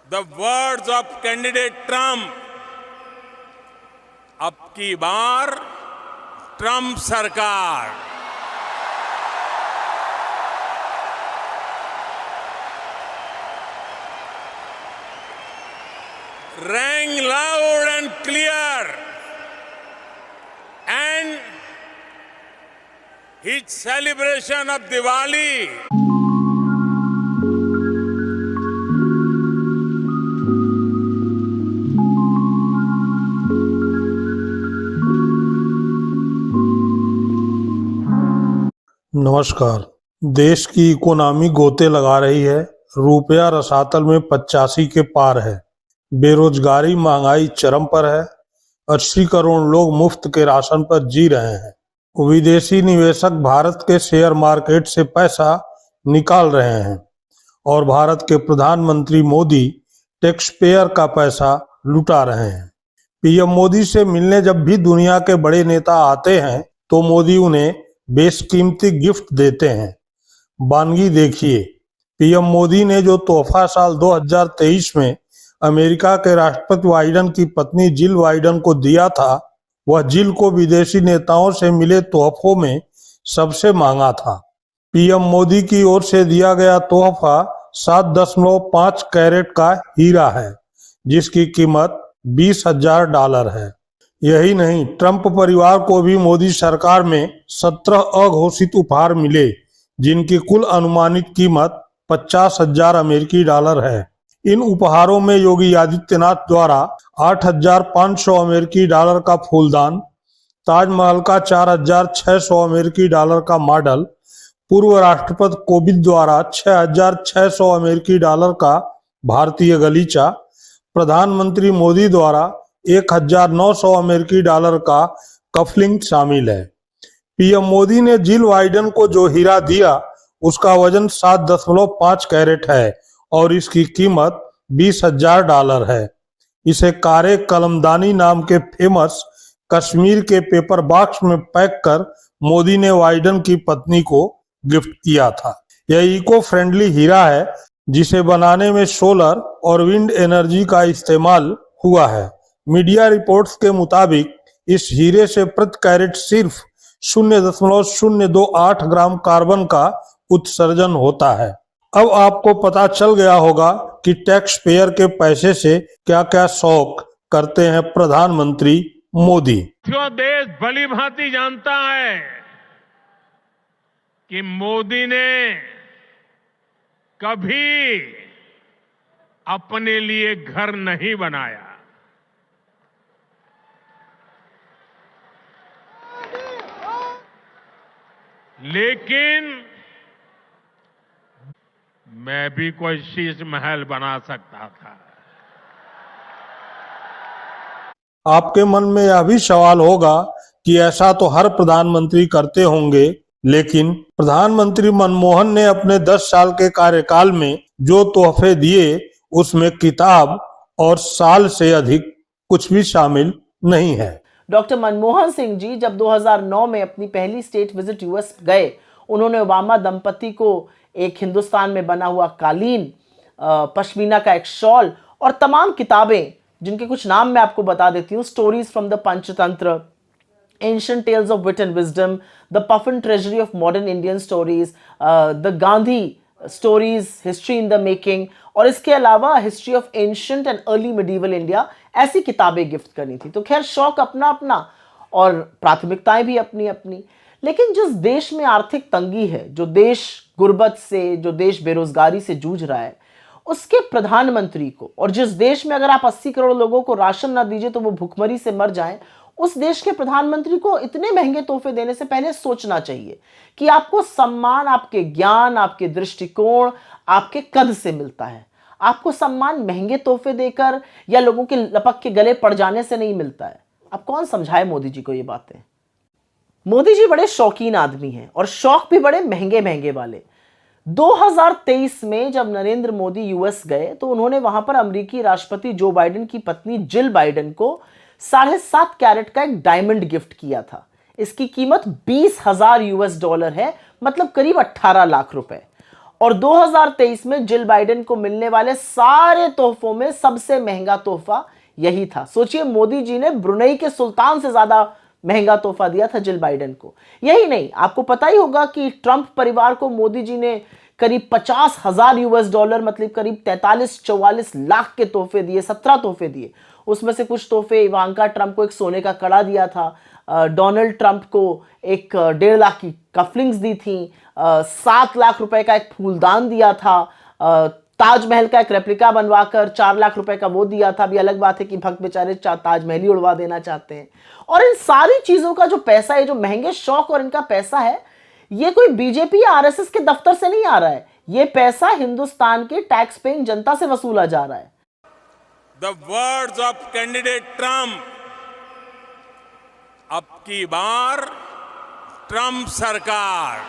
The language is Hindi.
The words of candidate Trump, अब की बार ट्रम्प सरकार। Rang loud and clear, and his celebration of Diwali नमस्कार। देश की इकोनॉमी गोते लगा रही है। रुपया रसातल में 85 के पार है। बेरोजगारी महंगाई चरम पर है। 80 करोड़ लोग मुफ्त के राशन पर जी रहे हैं। विदेशी निवेशक भारत के शेयर मार्केट से पैसा निकाल रहे हैं और भारत के प्रधानमंत्री मोदी टैक्स पेयर का पैसा लुटा रहे हैं। पीएम मोदी से मिलने जब भी दुनिया के बड़े नेता आते हैं तो मोदी उन्हें बेशकीमती गिफ्ट देते हैं। वानगी देखिए, पीएम मोदी ने जो तोहफा साल 2023 में अमेरिका के राष्ट्रपति बाइडेन की पत्नी जिल बाइडेन को दिया था, वह जिल को विदेशी नेताओं से मिले तोहफों में सबसे महंगा था। पीएम मोदी की ओर से दिया गया तोहफा 7.5 कैरेट का हीरा है, जिसकी कीमत $20,000 है। यही नहीं, ट्रंप परिवार को भी मोदी सरकार में 17 अघोषित उपहार मिले, जिनकी कुल अनुमानित कीमत $50,000 है। इन उपहारों में योगी आदित्यनाथ द्वारा $8,500 का फूलदान, ताजमहल का $4,600 का मॉडल, पूर्व राष्ट्रपति कोविंद द्वारा $6,600 का भारतीय गलीचा, प्रधानमंत्री मोदी द्वारा $1,900 का कफलिंग शामिल है। पीएम मोदी ने जिल बाइडेन को जो हीरा दिया उसका वजन 7.5 कैरेट है और इसकी कीमत $20,000 है। इसे कारे कलमदानी नाम के फेमस कश्मीर के पेपर बॉक्स में पैक कर मोदी ने बाइडेन की पत्नी को गिफ्ट किया था। यह इको फ्रेंडली हीरा है, जिसे बनाने में सोलर और विंड एनर्जी का इस्तेमाल हुआ है। मीडिया रिपोर्ट्स के मुताबिक इस हीरे से प्रति कैरेट सिर्फ 0.028 ग्राम कार्बन का उत्सर्जन होता है। अब आपको पता चल गया होगा कि टैक्स पेयर के पैसे से क्या क्या शौक करते हैं प्रधानमंत्री मोदी। जो देश भली भांति जानता है कि मोदी ने कभी अपने लिए घर नहीं बनाया, लेकिन मैं भी कोई शीश महल बना सकता था। आपके मन में यह भी सवाल होगा कि ऐसा तो हर प्रधानमंत्री करते होंगे, लेकिन प्रधानमंत्री मनमोहन ने अपने 10 साल के कार्यकाल में जो तोहफे दिए उसमें किताब और साल से अधिक कुछ भी शामिल नहीं है। डॉक्टर मनमोहन सिंह जी जब 2009 में अपनी पहली स्टेट विजिट यूएस गए, उन्होंने ओबामा दंपति को एक हिंदुस्तान में बना हुआ कालीन, पश्मीना का एक शॉल और तमाम किताबें, जिनके कुछ नाम मैं आपको बता देती हूँ। Stories from the Panchatantra, ancient tales of wit and wisdom, the Puffin treasury of modern Indian stories, the Gandhi stories, history in the making, और इसके अलावा history of ancient and early medieval India, ऐसी किताबें गिफ्ट करनी थी। तो खैर, शौक अपना अपना और प्राथमिकताएं भी अपनी अपनी। लेकिन जिस देश में आर्थिक तंगी है, जो देश गुर्बत से, जो देश बेरोजगारी से जूझ रहा है, उसके प्रधानमंत्री को, और जिस देश में अगर आप 80 करोड़ लोगों को राशन ना दीजिए तो वो भूखमरी से मर जाएं, उस देश के प्रधानमंत्री को इतने महंगे तोहफे देने से पहले सोचना चाहिए कि आपको सम्मान आपके ज्ञान, आपके दृष्टिकोण, आपके कद से मिलता है। आपको सम्मान महंगे तोहफे देकर या लोगों के लपक के गले पड़ जाने से नहीं मिलता है। अब कौन समझाए मोदी जी को ये बातें। मोदी जी बड़े शौकीन आदमी हैं और शौक भी बड़े महंगे महंगे वाले। 2023 में जब नरेंद्र मोदी यूएस गए तो उन्होंने वहां पर अमेरिकी राष्ट्रपति जो बाइडेन की पत्नी जिल बाइडेन को 7.5 कैरेट का एक डायमंड गिफ्ट किया था। इसकी कीमत $20,000 है, मतलब करीब 18 लाख रुपए। और 2023 में जिल बाइडेन को मिलने वाले सारे तोहफों में सबसे महंगा तोहफा यही था। सोचिए, मोदी जी ने ब्रुनेई के सुल्तान से ज्यादा महंगा तोहफा दिया था जिल बाइडेन को। यही नहीं, आपको पता ही होगा कि ट्रंप परिवार को मोदी जी ने करीब 50,000 यूएस डॉलर मतलब करीब 43-44 लाख के तोहफे दिए, 17 तोहफे दिए। उसमें से कुछ तोहफे इवांका ट्रंप को एक सोने का कड़ा दिया था, डोनाल्ड ट्रंप को एक 1.5 लाख की कफलिंग्स दी थी, 7 लाख रुपए का एक फूलदान दिया था, ताजमहल का एक रेप्लिका बनवाकर 4 लाख रुपए का वो दिया था। अभी अलग बात है कि भक्त बेचारे ताजमहल ही उड़वा देना चाहते हैं। और इन सारी चीजों का जो पैसा है, जो महंगे शौक और इनका पैसा है, ये कोई बीजेपी या आरएसएस के दफ्तर से नहीं आ रहा है। ये पैसा हिंदुस्तान के टैक्स पेइंग जनता से वसूला जा रहा है। The words of candidate Trump, अब की बार ट्रंप सरकार